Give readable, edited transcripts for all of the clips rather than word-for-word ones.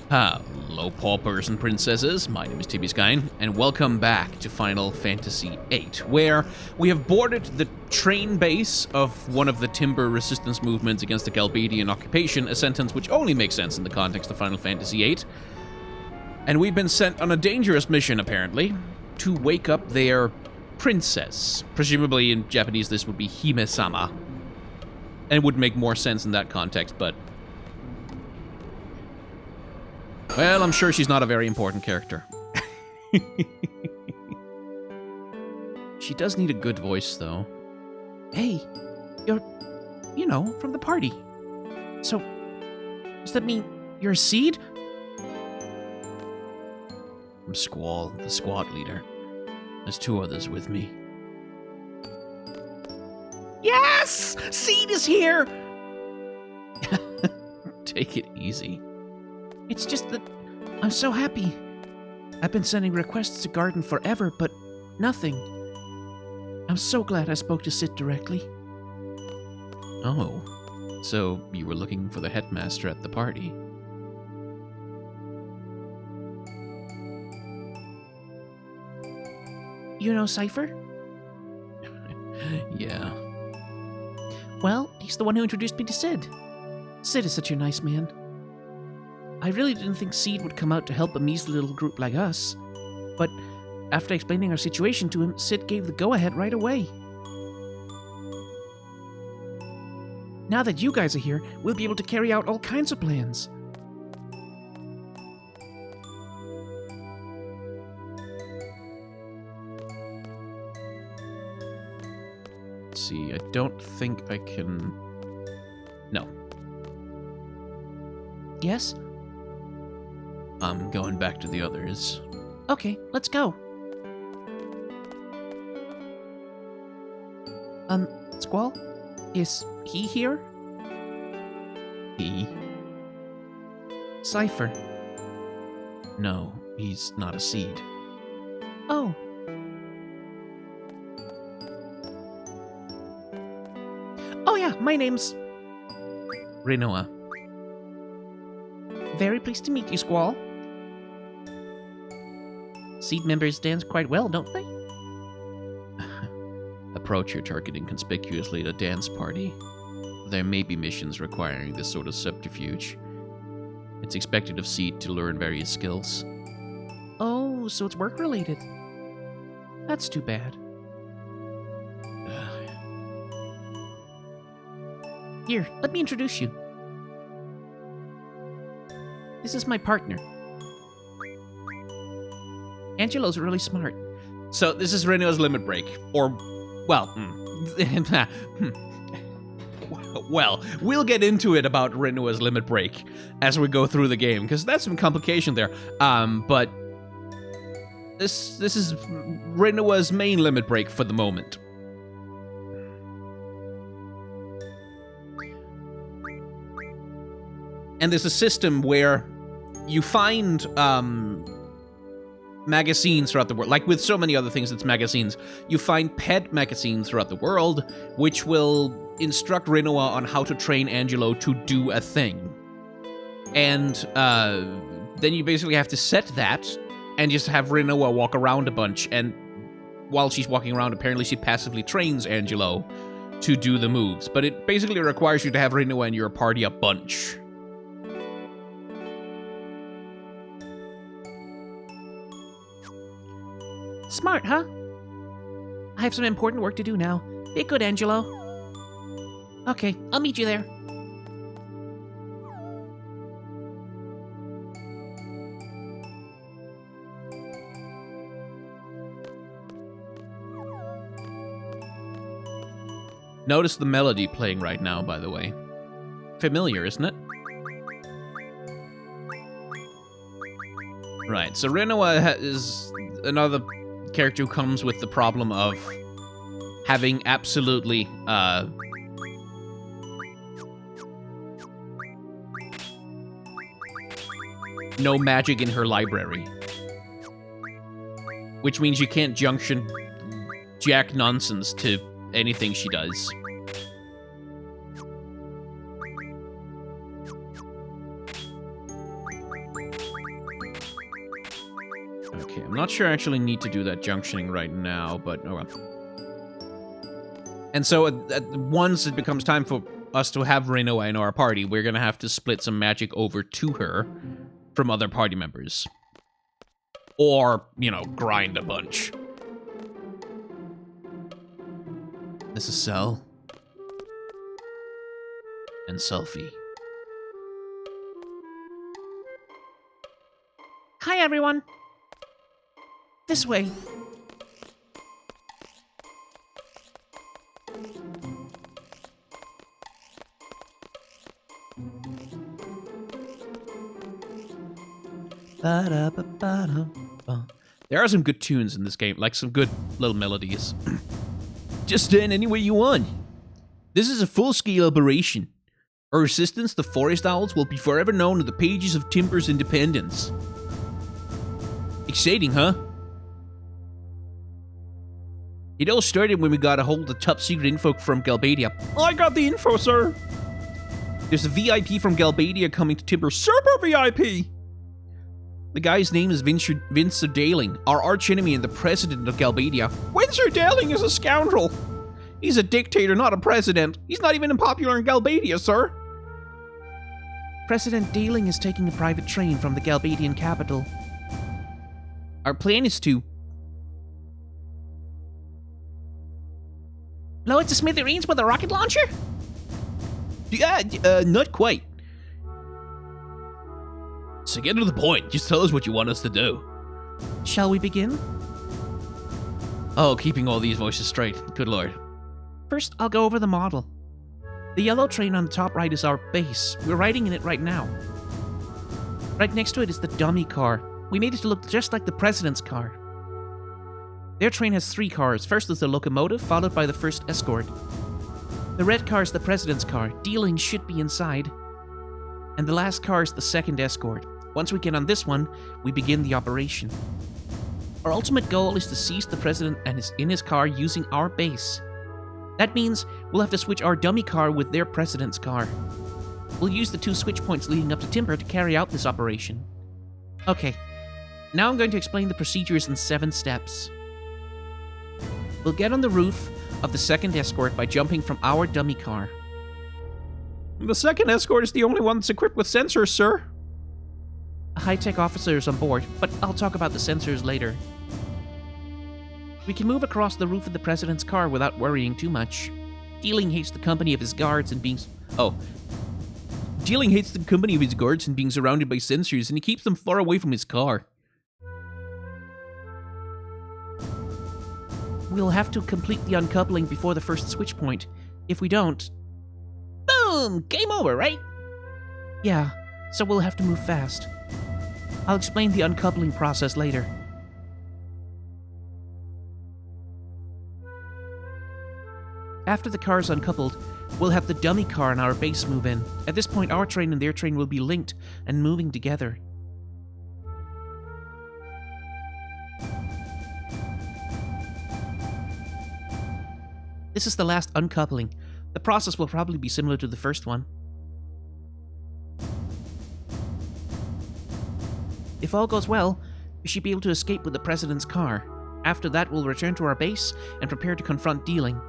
Hello, paupers and princesses. My name is Tibiskine, and welcome back to Final Fantasy VIII, where we have boarded the train base of one of the timber resistance movements against the Galbadian occupation, a sentence which only makes sense in the context of Final Fantasy VIII. And we've been sent on a dangerous mission, apparently, to wake up their princess. Presumably, in Japanese, this would be Hime-sama. And it would make more sense in that context, but... well, I'm sure she's not a very important character. She does need a good voice, though. Hey, you're, from the party. So, does that mean you're a seed? I'm Squall, the squad leader. There's two others with me. Yes! Seed is here! Take it easy. It's just that I'm so happy. I've been sending requests to Garden forever, but nothing. I'm so glad I spoke to Sid directly. Oh, so you were looking for the headmaster at the party. You know Cypher? Yeah. Well, he's the one who introduced me to Sid. Sid is such a nice man. I really didn't think Seed would come out to help a measly little group like us. But after explaining our situation to him, Sid gave the go-ahead right away. Now that you guys are here, we'll be able to carry out all kinds of plans. Let's see, I don't think I can... No. Yes? I'm going back to the others. Okay, let's go. Squall? Is he here? He? Cypher. No, he's not a seed. Oh. Oh yeah, my name's... Rinoa. Very pleased to meet you, Squall. Seed members dance quite well, don't they? Approach your target inconspicuously at a dance party. There may be missions requiring this sort of subterfuge. It's expected of Seed to learn various skills. Oh, so it's work-related. That's too bad. Here, let me introduce you. This is my partner. Angelo's really smart. So this is Rinoa's limit break. Or, well, well, we'll get into it about Rinoa's limit break as we go through the game, because that's some complication there. But this is Rinoa's main limit break for the moment. And there's a system where you find magazines throughout the world. Like with so many other things, it's magazines. You find pet magazines throughout the world, which will instruct Rinoa on how to train Angelo to do a thing. And then you basically have to set that and just have Rinoa walk around a bunch. And while she's walking around, apparently she passively trains Angelo to do the moves. But it basically requires you to have Rinoa in your party a bunch. Smart, huh? I have some important work to do now. Be good, Angelo. Okay, I'll meet you there. Notice the melody playing right now, by the way. Familiar, isn't it? Right, so Rinoa is another character who comes with the problem of having absolutely no magic in her library, which means you can't junction jack nonsense to anything she does. Okay, I'm not sure I actually need to do that junctioning right now, but oh well. And so once it becomes time for us to have Rinoa in our party, we're gonna have to split some magic over to her from other party members. Or, you know, grind a bunch. This is Cell. And Selfie. Hi, everyone. This way. There are some good tunes in this game, like some good little melodies. Just stand any way you want. This is a full-scale operation. Our resistance, the Forest Owls, will be forever known in the pages of Timber's independence. Exciting, huh? It all started when we got a hold of top-secret info from Galbadia. I got the info, sir. There's a VIP from Galbadia coming to Timber. Super VIP! The guy's name is Windsor Daling, our archenemy and the president of Galbadia. Windsor Daling is a scoundrel! He's a dictator, not a president. He's not even popular in Galbadia, sir. President Daling is taking a private train from the Galbadian capital. Our plan is to blow it to smithereens with a rocket launcher? Yeah, not quite. So get to the point. Just tell us what you want us to do. Shall we begin? Oh, keeping all these voices straight. Good lord. First, I'll go over the model. The yellow train on the top right is our base. We're riding in it right now. Right next to it is the dummy car. We made it to look just like the president's car. Their train has 3 cars. First is the locomotive, followed by the first escort. The red car is the president's car. Dealing should be inside. And the last car is the second escort. Once we get on this one, we begin the operation. Our ultimate goal is to seize the president and in his car using our base. That means we'll have to switch our dummy car with their president's car. We'll use the 2 switch points leading up to Timber to carry out this operation. Okay, now I'm going to explain the procedures in 7 steps. We'll get on the roof of the second escort by jumping from our dummy car. The second escort is the only one that's equipped with sensors, sir. A high-tech officer is on board, but I'll talk about the sensors later. We can move across the roof of the president's car without worrying too much. Dealing hates the company of his guards and being... Dealing hates the company of his guards and being surrounded by sensors, and he keeps them far away from his car. We'll have to complete the uncoupling before the first switch point. If we don't... Boom! Game over, right? Yeah, so we'll have to move fast. I'll explain the uncoupling process later. After the car's uncoupled, we'll have the dummy car and our base move in. At this point, our train and their train will be linked and moving together. This is the last uncoupling. The process will probably be similar to the first one. If all goes well, we should be able to escape with the president's car. After that, we'll return to our base and prepare to confront Dealing.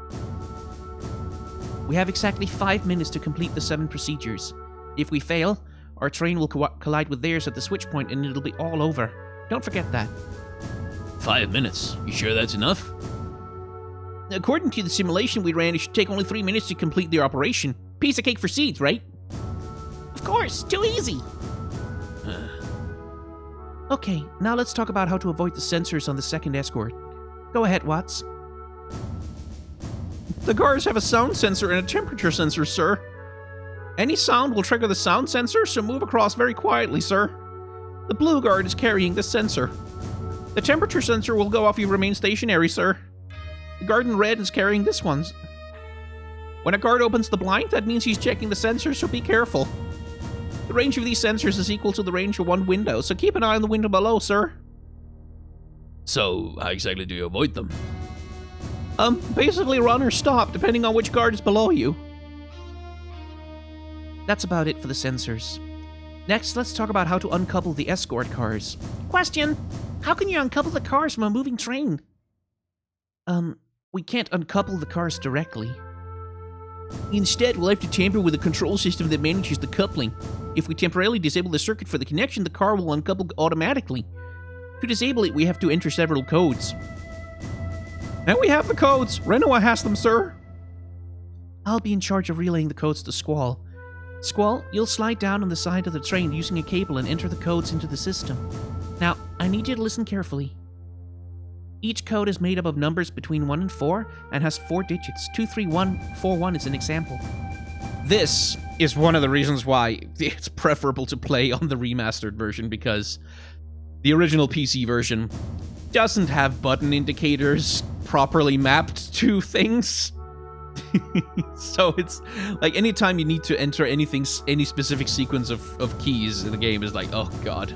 We have exactly 5 minutes to complete the 7 procedures. If we fail, our train will collide with theirs at the switch point and it'll be all over. Don't forget that. 5 minutes? You sure that's enough? According to the simulation we ran, it should take only 3 minutes to complete the operation. Piece of cake for seeds, right? Of course, too easy. Okay, now let's talk about how to avoid the sensors on the second escort. Go ahead, Watts. The cars have a sound sensor and a temperature sensor, sir. Any sound will trigger the sound sensor, so move across very quietly, sir. The blue guard is carrying the sensor. The temperature sensor will go off if you remain stationary, sir. The guard in red is carrying this one. When a guard opens the blind, that means he's checking the sensor, so be careful. The range of these sensors is equal to the range of one window, so keep an eye on the window below, sir. So, how exactly do you avoid them? Basically run or stop, depending on which guard is below you. That's about it for the sensors. Next, let's talk about how to uncouple the escort cars. Question: how can you uncouple the cars from a moving train? We can't uncouple the cars directly. Instead, we'll have to tamper with a control system that manages the coupling. If we temporarily disable the circuit for the connection, the car will uncouple automatically. To disable it, we have to enter several codes. And we have the codes. Rinoa has them, sir. I'll be in charge of relaying the codes to Squall. Squall, you'll slide down on the side of the train using a cable and enter the codes into the system. Now, I need you to listen carefully. Each code is made up of numbers between 1 and 4 and has 4 digits. 23141 is an example. This is one of the reasons why it's preferable to play on the remastered version, because the original PC version doesn't have button indicators properly mapped to things. So it's like anytime you need to enter anything, any specific sequence of keys in the game is like, oh god.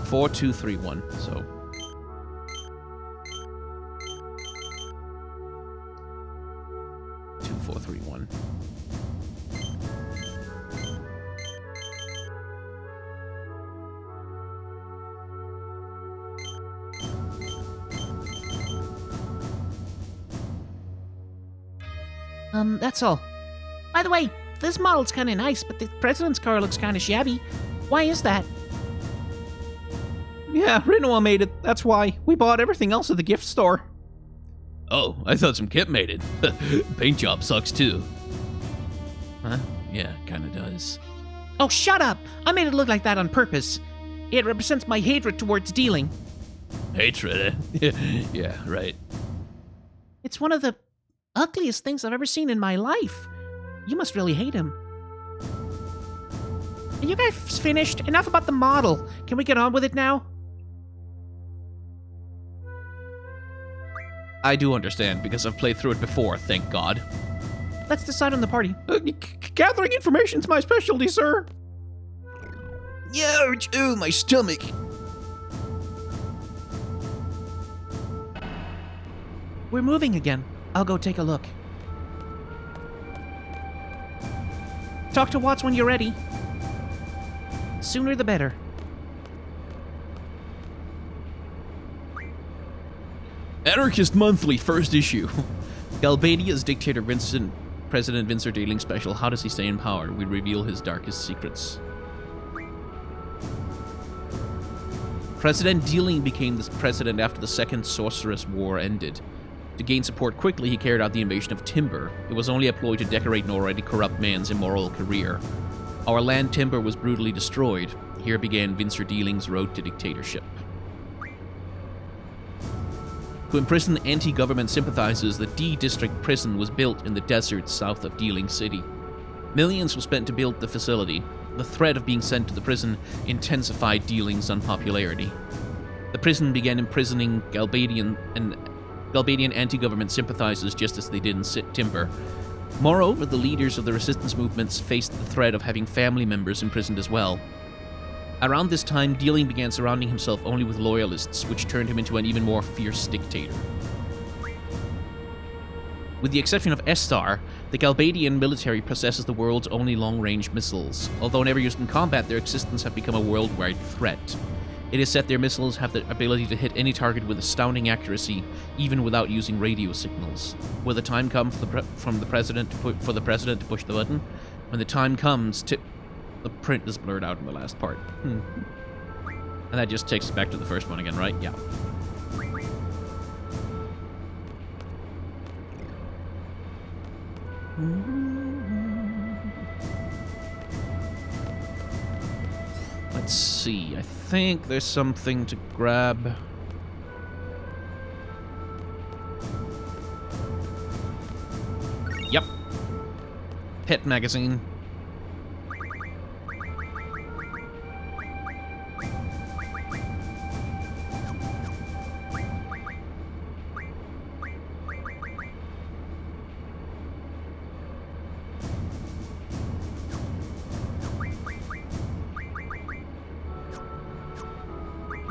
Four, 2, 3, 1. So 2, 4, 3, 1. That's all. By the way, this model's kind of nice, but the president's car looks kind of shabby. Why is that? Yeah, Rinoa made it. That's why. We bought everything else at the gift store. Oh, I thought some kit made it. Paint job sucks too. Huh? Yeah, kinda does. Oh, shut up! I made it look like that on purpose. It represents my hatred towards dealing. Hatred, eh? Yeah, right. It's one of the ugliest things I've ever seen in my life. You must really hate him. Are you guys finished? Enough about the model. Can we get on with it now? I do understand, because I've played through it before, thank God. Let's decide on the party. Gathering information's my specialty, sir. Yeah, ooh, my stomach. We're moving again. I'll go take a look. Talk to Watts when you're ready. Sooner the better. Anarchist Monthly, first issue. Galbadia's dictator President Vincent Dealing Special. How does he stay in power? We reveal his darkest secrets. President Dealing became the president after the Second Sorceress War ended. To gain support quickly, he carried out the invasion of Timber. It was only a ploy to decorate an already corrupt man's immoral career. Our land Timber was brutally destroyed. Here began Vincent Dealing's road to dictatorship. To imprison anti-government sympathizers, the D District Prison was built in the desert south of Dealing City. Millions were spent to build the facility. The threat of being sent to the prison intensified Dealing's unpopularity. The prison began imprisoning Galbadian anti-government sympathizers just as they did in Timber. Moreover, the leaders of the resistance movements faced the threat of having family members imprisoned as well. Around this time, Dealing began surrounding himself only with loyalists, which turned him into an even more fierce dictator. With the exception of Estar, the Galbadian military possesses the world's only long-range missiles. Although never used in combat, their existence have become a worldwide threat. It is said their missiles have the ability to hit any target with astounding accuracy, even without using radio signals. Will the time come for the president to push the button? When the time comes to... The print is blurred out in the last part. And that just takes us back to the first one again, right? Yeah. Let's see. I think there's something to grab. Yep. Pet magazine.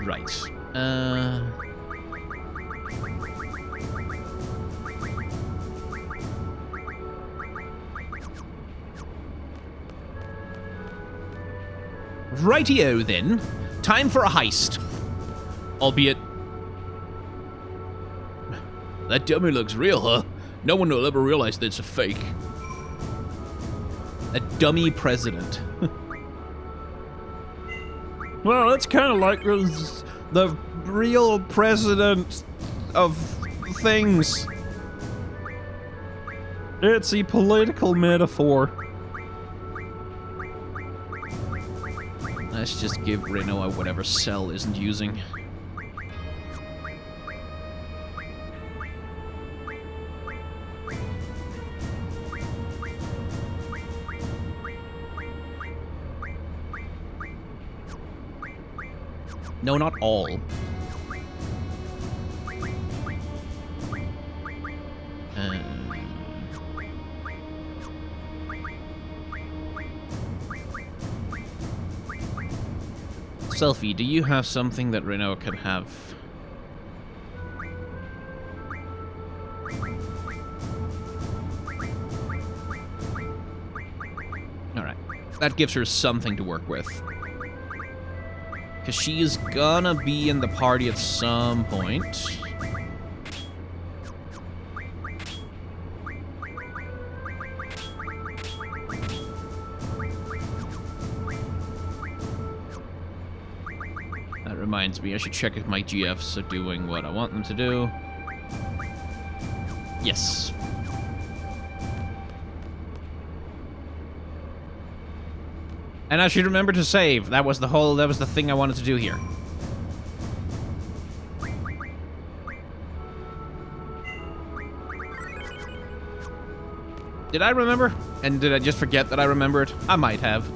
Right. Rightio then. Time for a heist. Albeit... That dummy looks real, huh? No one will ever realize that it's a fake. A dummy president. Well, it's kind of like the real president of things. It's a political metaphor. Let's just give Rinoa whatever Cell isn't using. No, not all. Selfie, do you have something that Rinoa can have? Alright. That gives her something to work with. Because she is gonna be in the party at some point. That reminds me, I should check if my GFs are doing what I want them to do. Yes. And I should remember to save. That was the thing I wanted to do here. Did I remember? And did I just forget that I remembered? I might have.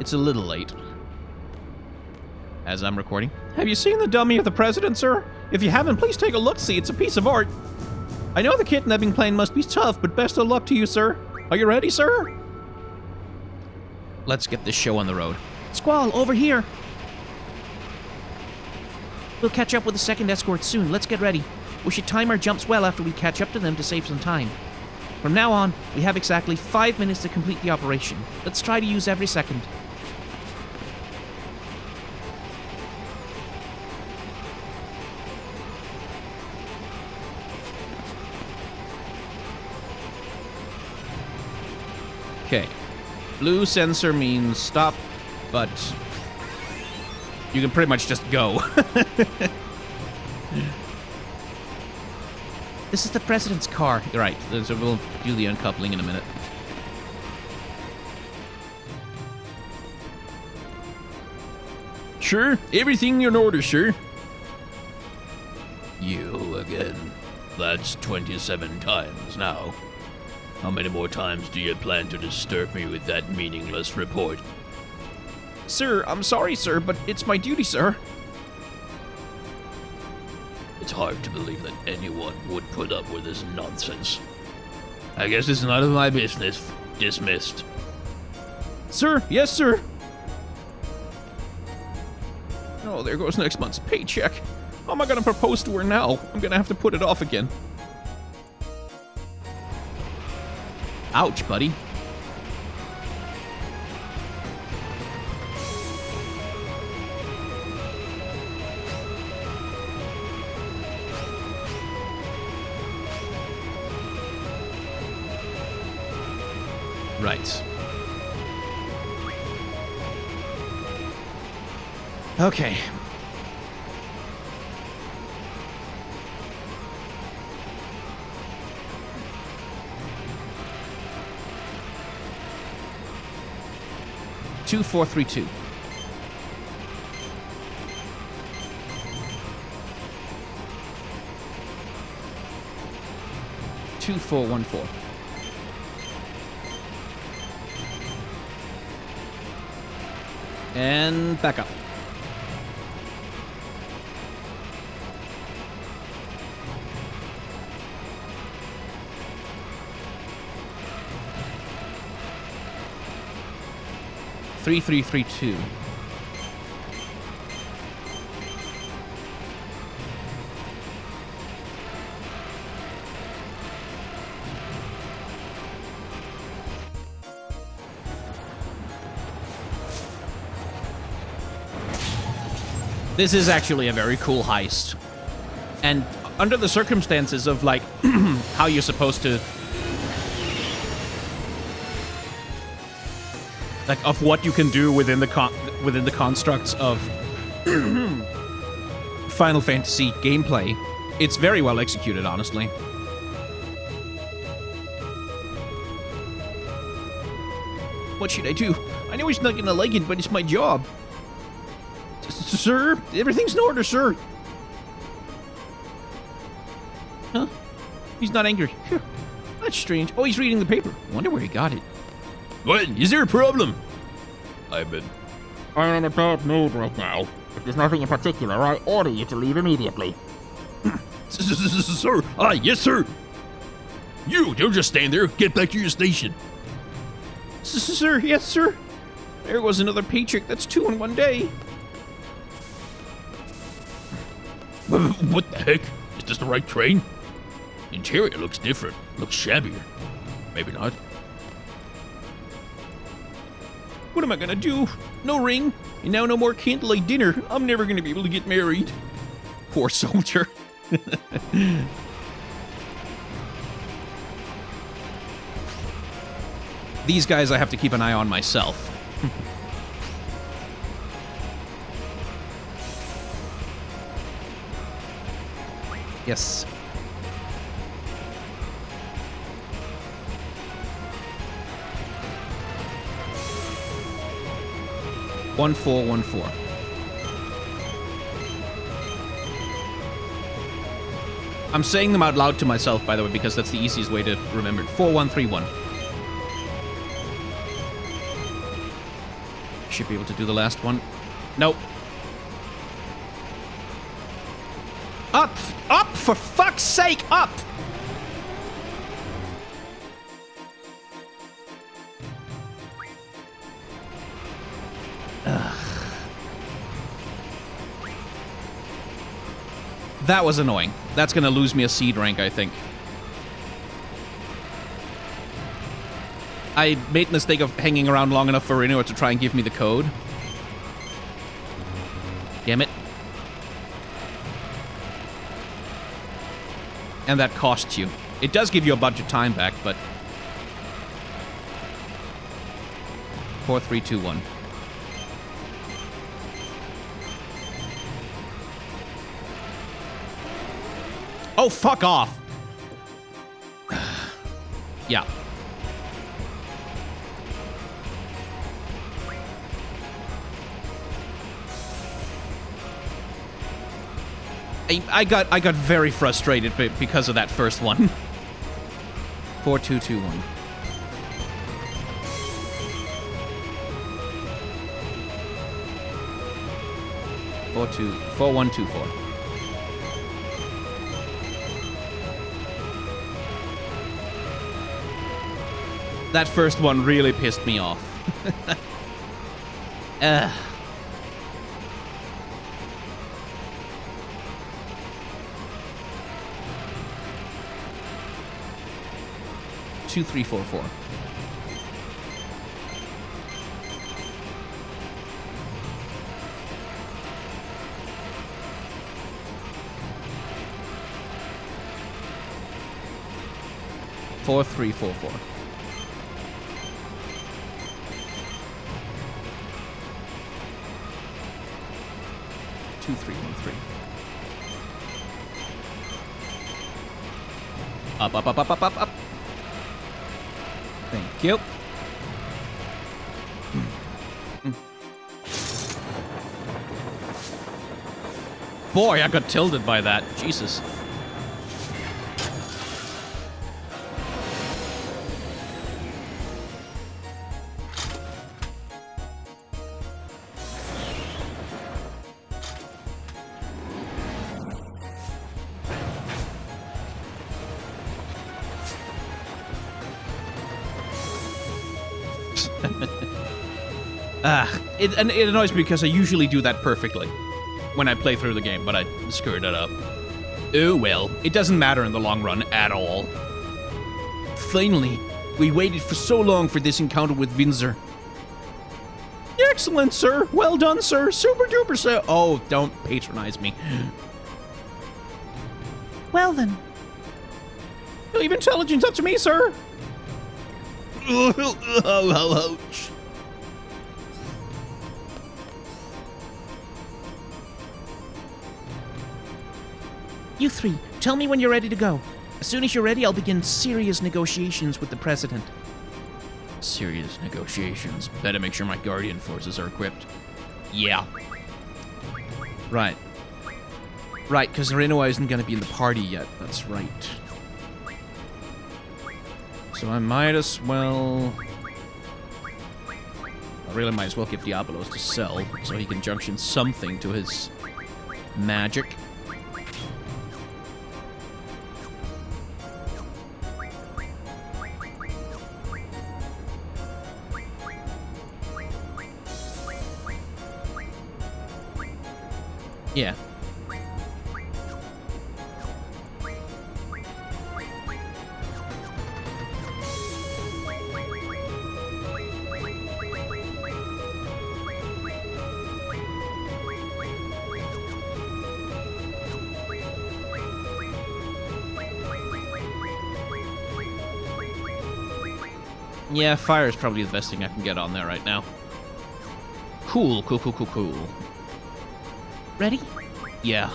It's a little late. As I'm recording. Have you seen the dummy of the president, sir? If you haven't, please take a look-see. It's a piece of art. I know the kidnapping plan must be tough, but best of luck to you, sir. Are you ready, sir? Let's get this show on the road. Squall, over here. We'll catch up with the second escort soon. Let's get ready. We should time our jumps well after we catch up to them to save some time. From now on, we have exactly 5 minutes to complete the operation. Let's try to use every second. Okay. Blue sensor means stop, but you can pretty much just go. This is the president's car. You're right, so we'll do the uncoupling in a minute. Sure, everything in order, sir. You again. That's 27 times now. How many more times do you plan to disturb me with that meaningless report? Sir, I'm sorry, sir, but it's my duty, sir. It's hard to believe that anyone would put up with this nonsense. I guess it's none of my business. Dismissed. Sir, yes, sir. Oh, there goes next month's paycheck. How am I gonna propose to her now? I'm gonna have to put it off again. Ouch, buddy. Right. Okay. Two, 4, 3, 2. Two, 4, 1, 4. And back up. Three, 3, 3, 2. This is actually a very cool heist. And under the circumstances of, like, how you're supposed to... Like, of what you can do within the constructs of Final Fantasy gameplay, it's very well executed, honestly. What should I do? I know he's not gonna like it, but it's my job. Sir? Everything's in order, sir. Huh? He's not angry. Phew. That's strange. Oh, he's reading the paper. Wonder where he got it. What? Is there a problem? I'm in a bad mood right now. If there's nothing in particular, I order you to leave immediately. Sir. Ah, yes, sir. You, don't just stand there. Get back to your station. Sir, yes, sir. There was another paycheck. That's 2 in one day. What the heck? Is this the right train? Interior looks different. Looks shabbier. Maybe not. What am I gonna do? No ring, and now no more candlelight dinner. I'm never gonna be able to get married. Poor soldier. These guys I have to keep an eye on myself. Yes. One, 4, 1, 4. I'm saying them out loud to myself, by the way, because that's the easiest way to remember it. 4, 1, 3, 1. Should be able to do the last one. Nope. Up! Up! For fuck's sake, up! That was annoying. That's gonna lose me a seed rank, I think. I made the mistake of hanging around long enough for Rinoa to try and give me the code. Damn it. And that costs you. It does give you a bunch of time back, but... 4, 3, 2, 1. Oh, fuck off! Yeah. I got very frustrated because of that first one. 4, 2, 2, 1. Four, 1, 2, 4. That first one really pissed me off. Ugh. 2, 3, 4, 4. Four, 3, 4, 4. Two, 3, 1, 3. Up, up, up, up, up, up, up. Thank you. Boy, I got tilted by that. Jesus. It annoys me because I usually do that perfectly when I play through the game, but I screwed it up. Oh well, it doesn't matter in the long run at all. Finally, we waited for so long for this encounter with Windsor. You're Excellent, sir. Well done, sir. Super duper, sir. Oh, don't patronize me. Well then. Leave intelligence up to me, sir. Ouch. You three, tell me when you're ready to go. As soon as you're ready, I'll begin serious negotiations with the president. Serious negotiations. Better make sure my guardian forces are equipped. Yeah. Right. Right, because Rinoa isn't going to be in the party yet. That's right. So I might as well... I really might as well give Diabolos to sell, so he can junction something to his magic. Yeah. Yeah, fire is probably the best thing I can get on there right now. Cool, cool, cool, cool, cool. Ready? Yeah.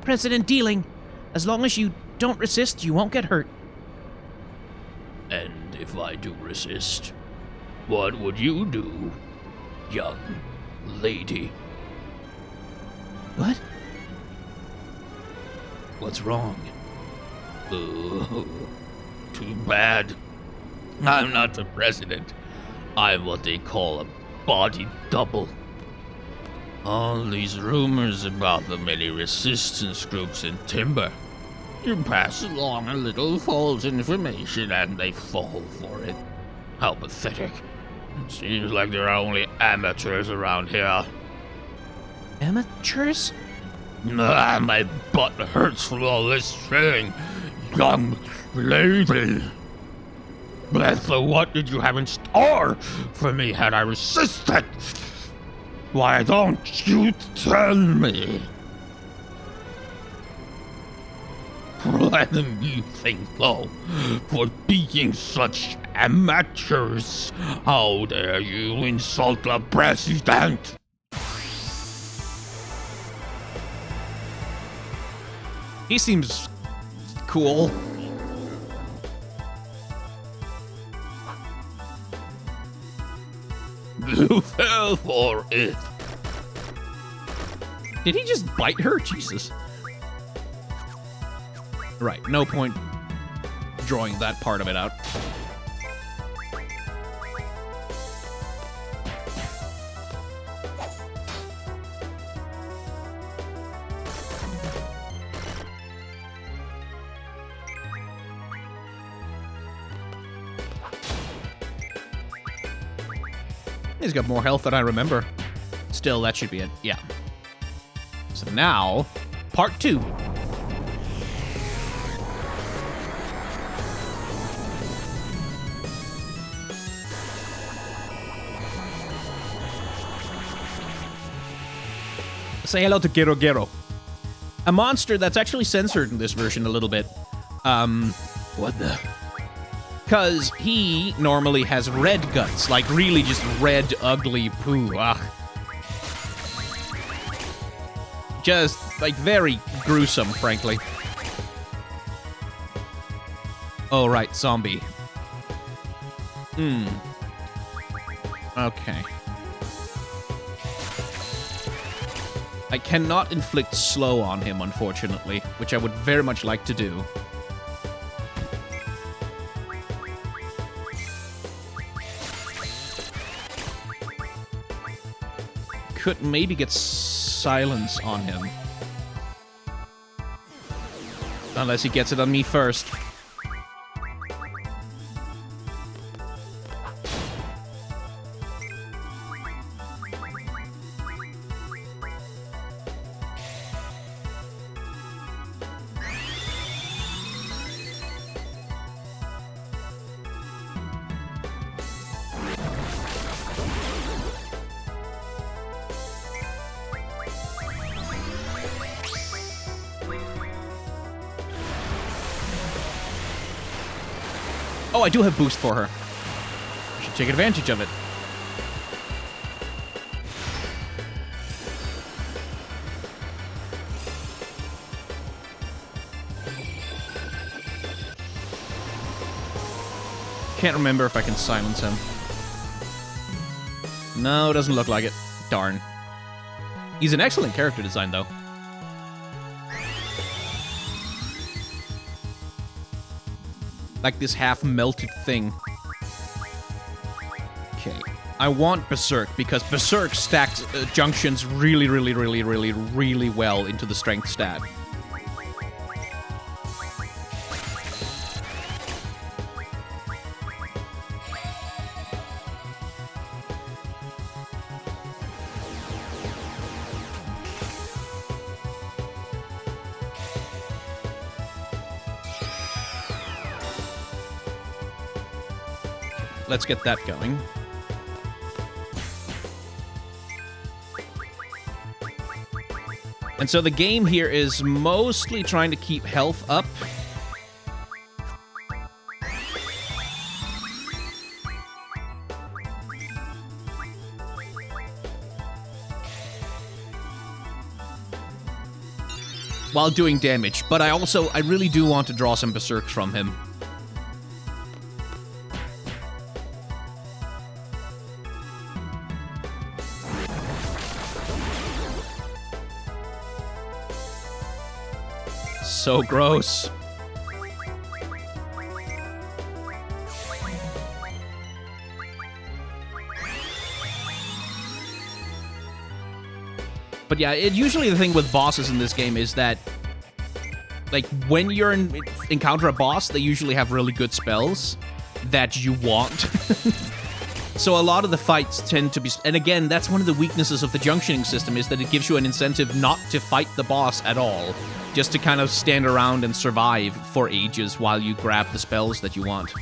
President dealing. As long as you don't resist, you won't get hurt. And if I do resist, what would you do, young lady? What? What's wrong? Oh, too bad. I'm not the president. I'm what they call a body double. All these rumors about the many resistance groups in Timber. You pass along a little false information and they fall for it. How pathetic. Seems like there are only amateurs around here. Amateurs? Ah, my butt hurts from all this saying, young lady. So what did you have in store for me had I resisted? Why don't you tell me? Letting me think, though, for being such amateurs. How dare you insult the president? He seems cool. You fell for it. Did he just bite her? Jesus. Right, no point drawing that part of it out. He's got more health than I remember. Still, that should be it. Yeah. So now, part 2. Say hello to Gero Gero. A monster that's actually censored in this version a little bit. What the? Because he normally has red guts, like really just red, ugly poo. Ugh. Just, like, very gruesome, frankly. Oh, right, zombie. Okay. I cannot inflict slow on him, unfortunately, which I would very much like to do. Could maybe get silence on him. Unless he gets it on me first. Oh, I do have boost for her. I should take advantage of it. Can't remember if I can silence him. No, doesn't look like it. Darn. He's an excellent character design, though. Like this half-melted thing. Okay. I want Berserk, because Berserk stacks junctions really well into the strength stat. Let's get that going. And so the game here is mostly trying to keep health up. While doing damage, but I really do want to draw some berserks from him. So gross. But yeah, usually the thing with bosses in this game is that, like, when you're encounter a boss, they usually have really good spells that you want. So a lot of the fights tend to be... And again, that's one of the weaknesses of the junctioning system, is that it gives you an incentive not to fight the boss at all. Just to kind of stand around and survive for ages while you grab the spells that you want.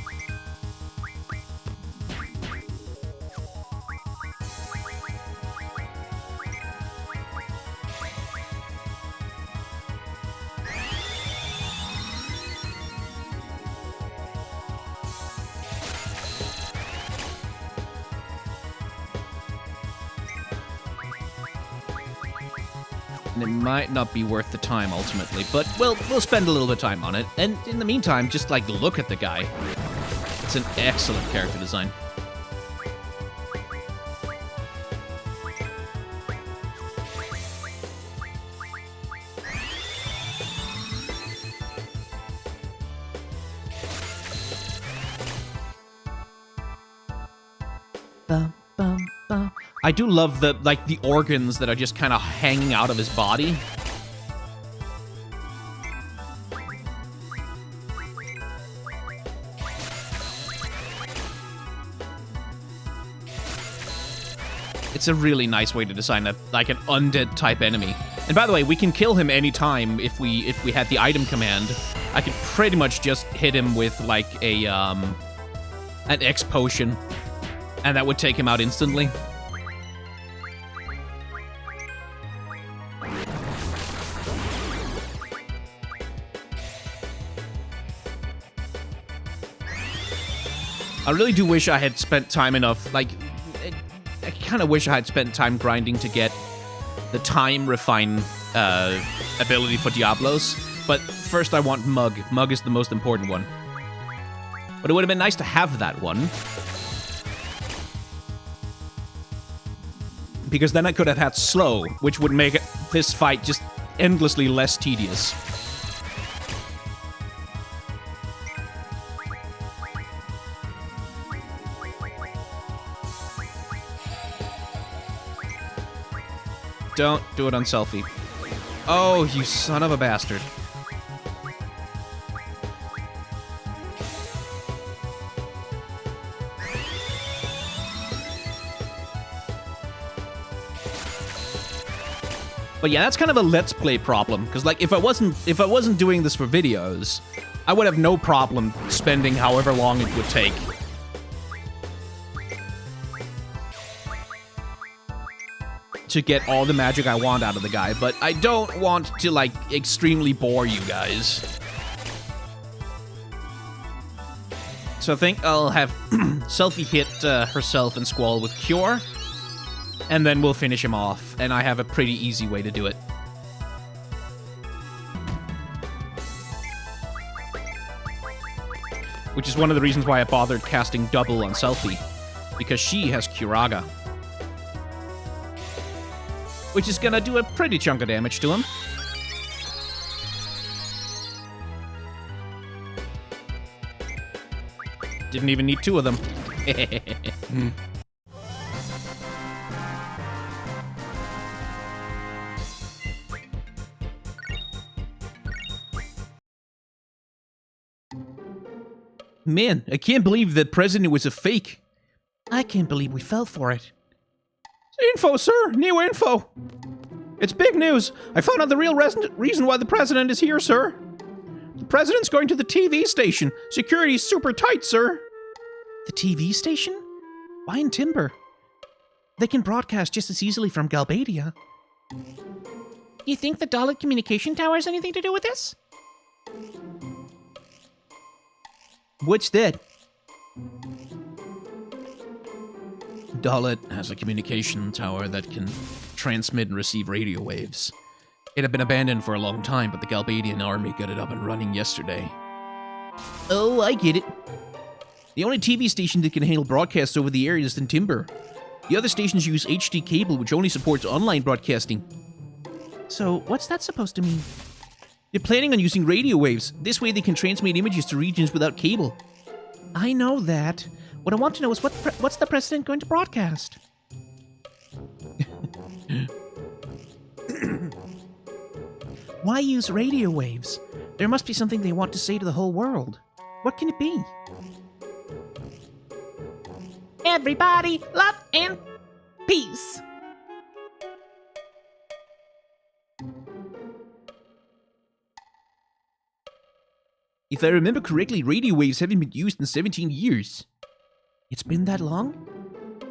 And it might not be worth the time ultimately, but we'll spend a little bit of time on it. And in the meantime, just like look at the guy. It's an excellent character design. I do love the organs that are just kind of hanging out of his body. It's a really nice way to design an undead type enemy. And by the way, we can kill him anytime if we had the item command. I could pretty much just hit him with like an X potion, and that would take him out instantly. I really do wish I had spent time enough, I kind of wish I had spent time grinding to get the time refine ability for Diablos, but first I want Mug. Mug is the most important one. But it would have been nice to have that one, because then I could have had Slow, which would make this fight just endlessly less tedious. Don't do it on selfie. Oh, you son of a bastard. But yeah, that's kind of a let's play problem, because like if I wasn't doing this for videos, I would have no problem spending however long it would take to get all the magic I want out of the guy, but I don't want to, like, extremely bore you guys. So I think I'll have Selfie hit herself and Squall with Cure, and then we'll finish him off, and I have a pretty easy way to do it. Which is one of the reasons why I bothered casting double on Selfie, because she has Curaga. Which is gonna do a pretty chunk of damage to him. Didn't even need two of them. Man, I can't believe the president was a fake. I can't believe we fell for it. Info, sir! New info! It's big news! I found out the real reason why the president is here, sir. The president's going to the TV station. Security's super tight, sir. The TV station? Why in Timber? They can broadcast just as easily from Galbadia. You think the Dalit communication tower has anything to do with this? What's that? Dalit has a communication tower that can transmit and receive radio waves. It had been abandoned for a long time, but the Galbadian army got it up and running yesterday. Oh, I get it. The only TV station that can handle broadcasts over the air is in Timber. The other stations use HD cable, which only supports online broadcasting. So, what's that supposed to mean? They're planning on using radio waves. This way they can transmit images to regions without cable. I know that. What I want to know is what's the president going to broadcast? Why use radio waves? There must be something they want to say to the whole world. What can it be? Everybody, love and peace. If I remember correctly, radio waves haven't been used in 17 years. It's been that long?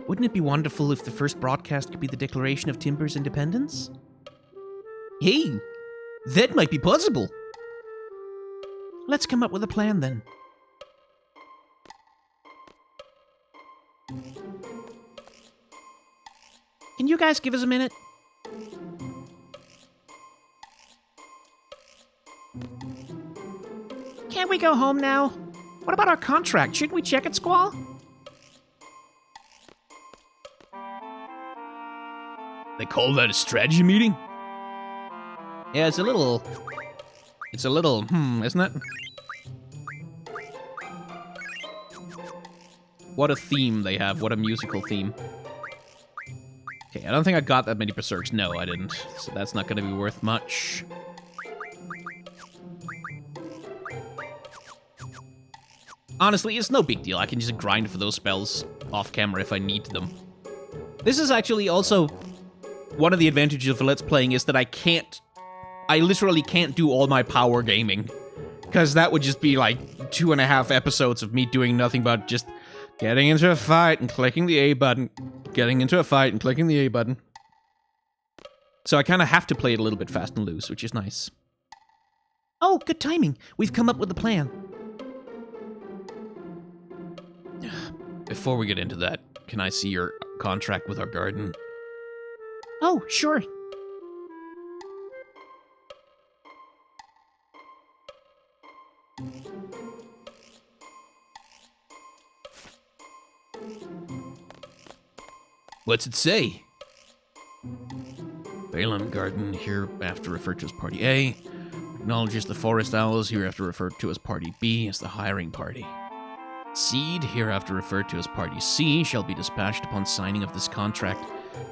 Wouldn't it be wonderful if the first broadcast could be the declaration of Timber's independence? Hey, that might be possible. Let's come up with a plan then. Can you guys give us a minute? Can't we go home now? What about our contract? Shouldn't we check it, Squall? They call that a strategy meeting? Yeah, it's a little, isn't it? What a theme they have, what a musical theme. Okay, I don't think I got that many Berserks. No, I didn't. So that's not gonna be worth much. Honestly, it's no big deal. I can just grind for those spells off camera if I need them. This is actually also one of the advantages of Let's Playing is that I literally can't do all my power gaming. Because that would just be like 2.5 episodes of me doing nothing but just getting into a fight and clicking the A button. Getting into a fight and clicking the A button. So I kind of have to play it a little bit fast and loose, which is nice. Oh, good timing. We've come up with a plan. Before we get into that, can I see your contract with our garden? Oh, sure. What's it say? Balaam Garden, hereafter referred to as Party A, acknowledges the Forest Owls, hereafter referred to as Party B, as the hiring party. Seed, hereafter referred to as Party C, shall be dispatched upon signing of this contract.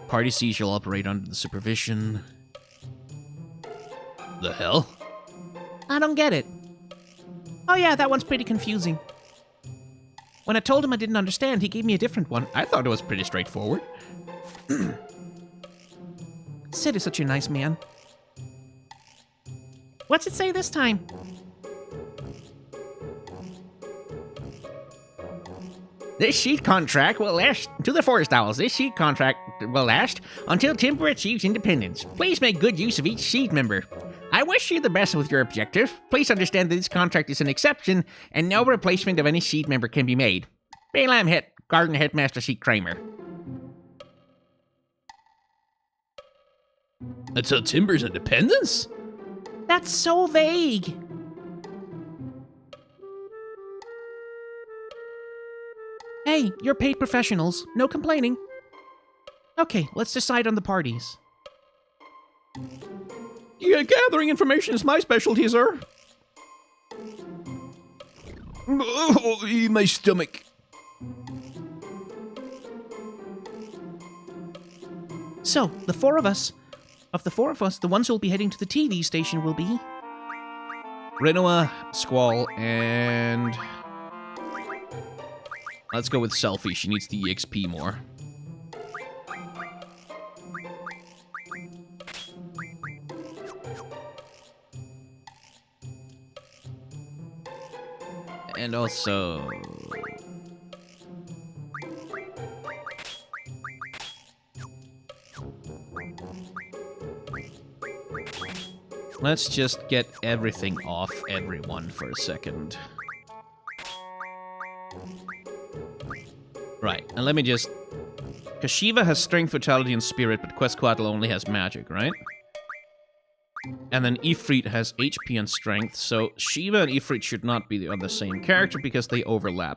Party C shall operate under the supervision... The hell? I don't get it. Oh yeah, that one's pretty confusing. When I told him I didn't understand, he gave me a different one. I thought it was pretty straightforward. Sid is such a nice man. What's it say this time? This seed contract will last to the Forest Owls. This seed contract will last until Timber achieves independence. Please make good use of each seed member. I wish you the best with your objective. Please understand that this contract is an exception, and no replacement of any seat member can be made. Balaam Hit, Garden Headmaster Seat Kramer. Until Timber's independence? That's so vague. Hey, you're paid professionals. No complaining. Okay, let's decide on the parties. Yeah, gathering information is my specialty, sir. Oh, my stomach. So, the four of us, the ones who will be heading to the TV station will be... Rinoa, Squall, and... let's go with Selfie. She needs the EXP more. And also... let's just get everything off everyone for a second. Right, and let me just... because Shiva has Strength, Vitality, and Spirit, but Quetzalcoatl only has Magic, right? And then Ifrit has HP and Strength, so Shiva and Ifrit should not be on the same character because they overlap.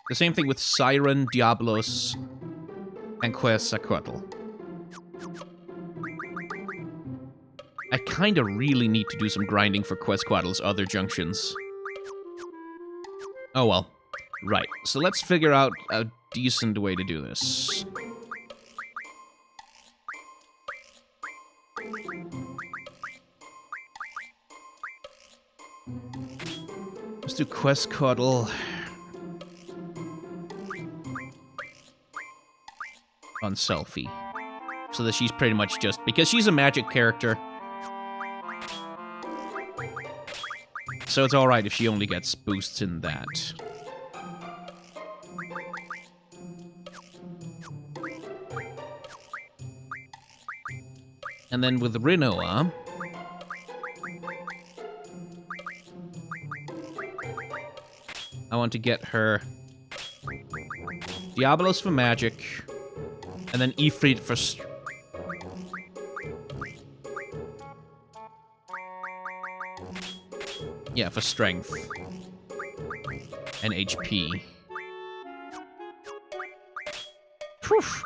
The same thing with Siren, Diablos, and Quetzalcoatl. I kinda really need to do some grinding for Quetzalcoatl's other junctions. Oh well. Right, so let's figure out a decent way to do this. Let's do Quetzalcoatl on Selfie. So that she's pretty much just... because she's a magic character. So it's alright if she only gets boosts in that. And then with Rinoa... I want to get her Diablos for magic, and then Ifrit for... yeah, for strength. And HP. Poof.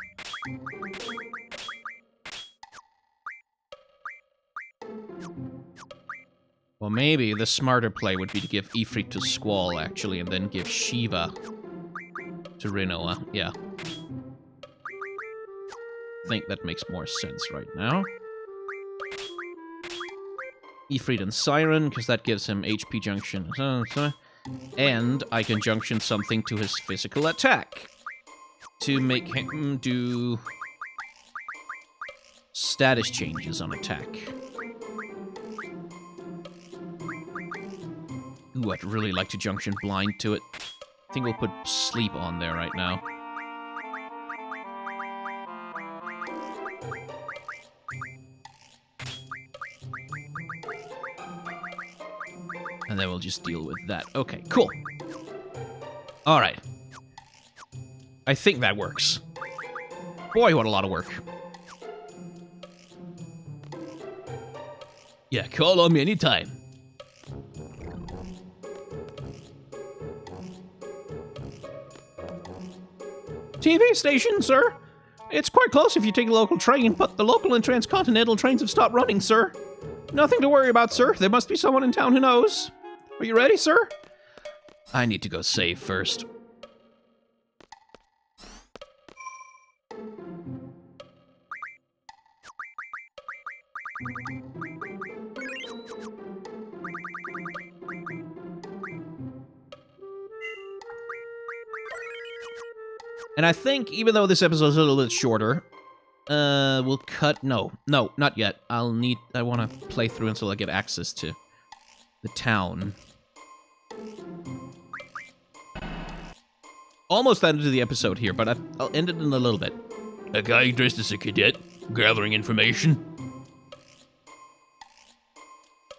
Well, maybe the smarter play would be to give Ifrit to Squall, actually, and then give Shiva to Rinoa. Yeah. I think that makes more sense right now. Ifrit and Siren, because that gives him HP junction. And I can junction something to his physical attack to make him do status changes on attack. Ooh, I'd really like to junction blind to it. I think we'll put sleep on there right now. And then we'll just deal with that. Okay, cool. Alright. I think that works. Boy, what a lot of work. Yeah, call on me anytime. TV station, sir. It's quite close if you take a local train, but the local and transcontinental trains have stopped running, sir. Nothing to worry about, sir. There must be someone in town who knows. Are you ready, sir? I need to go save first. And I think, even though this episode's a little bit shorter, we'll cut... No, not yet. I want to play through until I get access to the town. Almost ended the episode here, but I'll end it in a little bit. A guy dressed as a cadet, gathering information.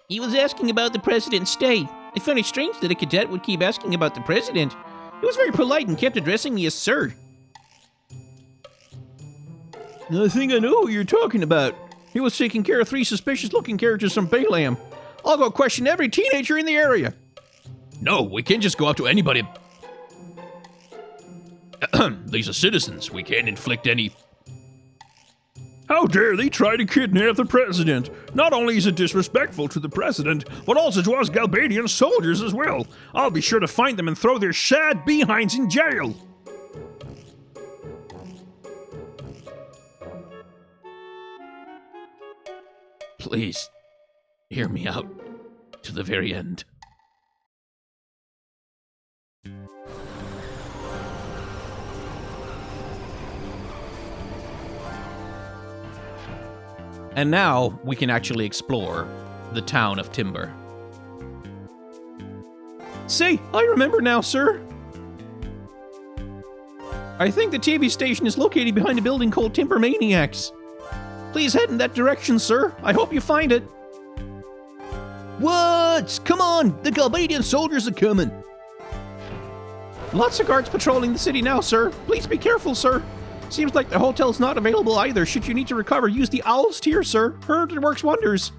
He was asking about the president's stay. I found it strange that a cadet would keep asking about the president. He was very polite and kept addressing me as sir. I think I know who you're talking about. He was taking care of 3 suspicious-looking characters from Baylam. I'll go question every teenager in the area. No, we can't just go up to anybody. These are citizens. We can't inflict any... How dare they try to kidnap the president? Not only is it disrespectful to the president, but also to us Galbadian soldiers as well. I'll be sure to find them and throw their sad behinds in jail. Please, hear me out to the very end. And now we can actually explore the town of Timber. Say, I remember now, sir. I think the TV station is located behind a building called Timber Maniacs. Please head in that direction, sir. I hope you find it. What? Come on! The Galbadian soldiers are coming. Lots of guards patrolling the city now, sir. Please be careful, sir. Seems like the hotel's not available either. Should you need to recover, use the Owl's Tear, sir. Heard it works wonders.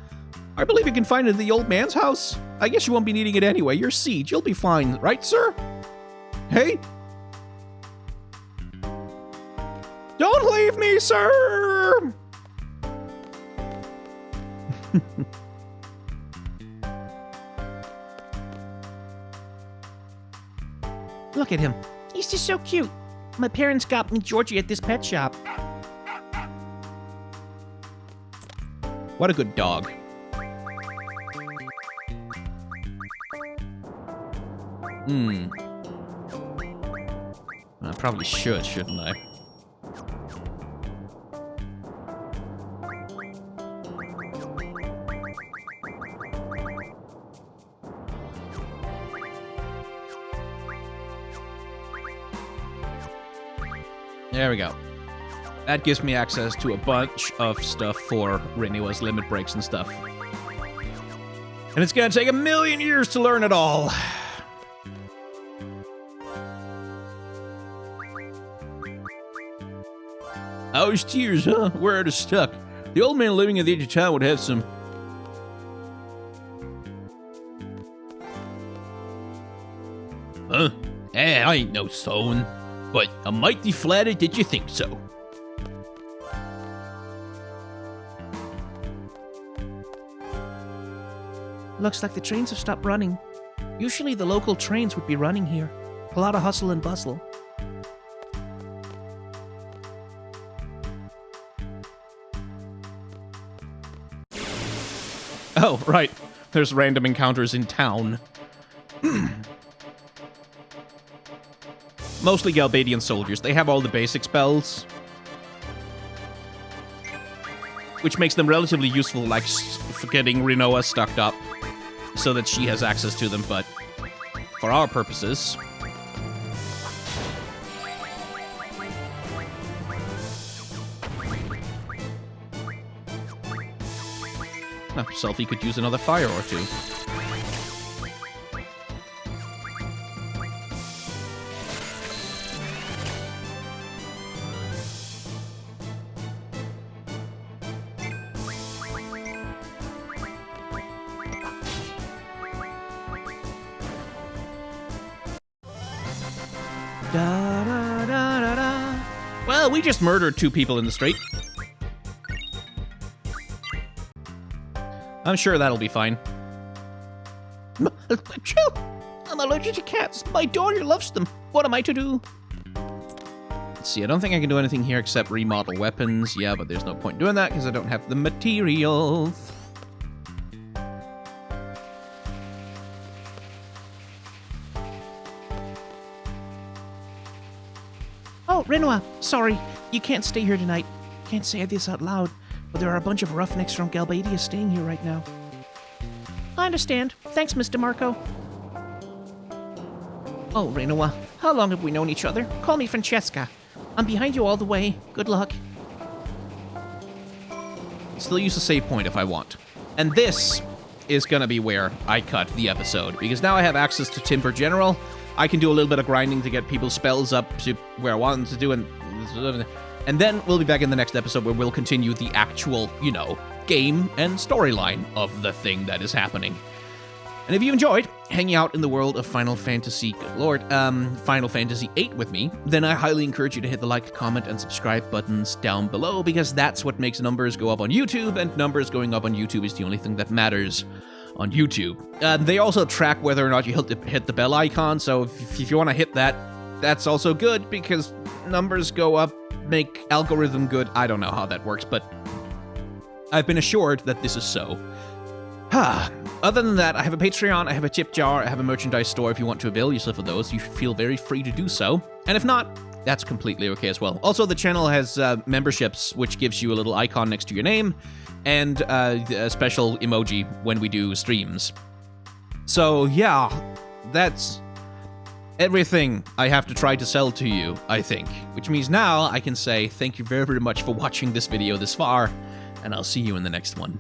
I believe you can find it in the old man's house. I guess you won't be needing it anyway. You're siege. You'll be fine, right, sir? Hey? Don't leave me, sir! Look at him. He's just so cute. My parents got me Georgie at this pet shop. What a good dog. I probably should, shouldn't I? There we go. That gives me access to a bunch of stuff for Rinoa's limit breaks and stuff. And it's gonna take 1,000,000 years to learn it all. Owl's Tears, huh? Where are they stuck? The old man living at the edge of town would have some... Huh? I ain't no sewing. But I'm mighty flattered that you think so. Looks like the trains have stopped running. Usually the local trains would be running here. A lot of hustle and bustle. Oh, right. There's random encounters in town. Mostly Galbadian soldiers. They have all the basic spells, which makes them relatively useful, like for getting Rinoa stocked up so that she has access to them, but for our purposes... Selfie could use another fire or two. Da, da, da, da, da. Well, we just murdered 2 people in the street. I'm sure that'll be fine. I'm allergic to cats. My daughter loves them. What am I to do? Let's see, I don't think I can do anything here except remodel weapons. Yeah, but there's no point doing that because I don't have the materials. Oh, Rinoa, sorry. You can't stay here tonight. Can't say this out loud, but there are a bunch of roughnecks from Galbadia staying here right now. I understand. Thanks, Mr. Marco. Oh, Rinoa, how long have we known each other? Call me Francesca. I'm behind you all the way. Good luck. Still use a save point if I want. And this is going to be where I cut the episode, because now I have access to Timber General. I can do a little bit of grinding to get people's spells up to where I want them to do, and then we'll be back in the next episode where we'll continue the actual, game and storyline of the thing that is happening. And if you enjoyed hanging out in the world of Final Fantasy, good lord, Final Fantasy VIII with me, then I highly encourage you to hit the like, comment, and subscribe buttons down below, because that's what makes numbers go up on YouTube, and numbers going up on YouTube is the only thing that matters on YouTube. They also track whether or not you hit the bell icon, so if you want to hit that, that's also good, because numbers go up, make algorithm good. I don't know how that works, but I've been assured that this is so. Other than that, I have a Patreon, I have a tip jar, I have a merchandise store. If you want to avail yourself of those, you feel very free to do so. And if not, that's completely okay as well. Also, the channel has memberships, which gives you a little icon next to your name, and a special emoji when we do streams. So yeah, that's everything I have to try to sell to you, I think. Which means now I can say thank you very, very much for watching this video this far, and I'll see you in the next one.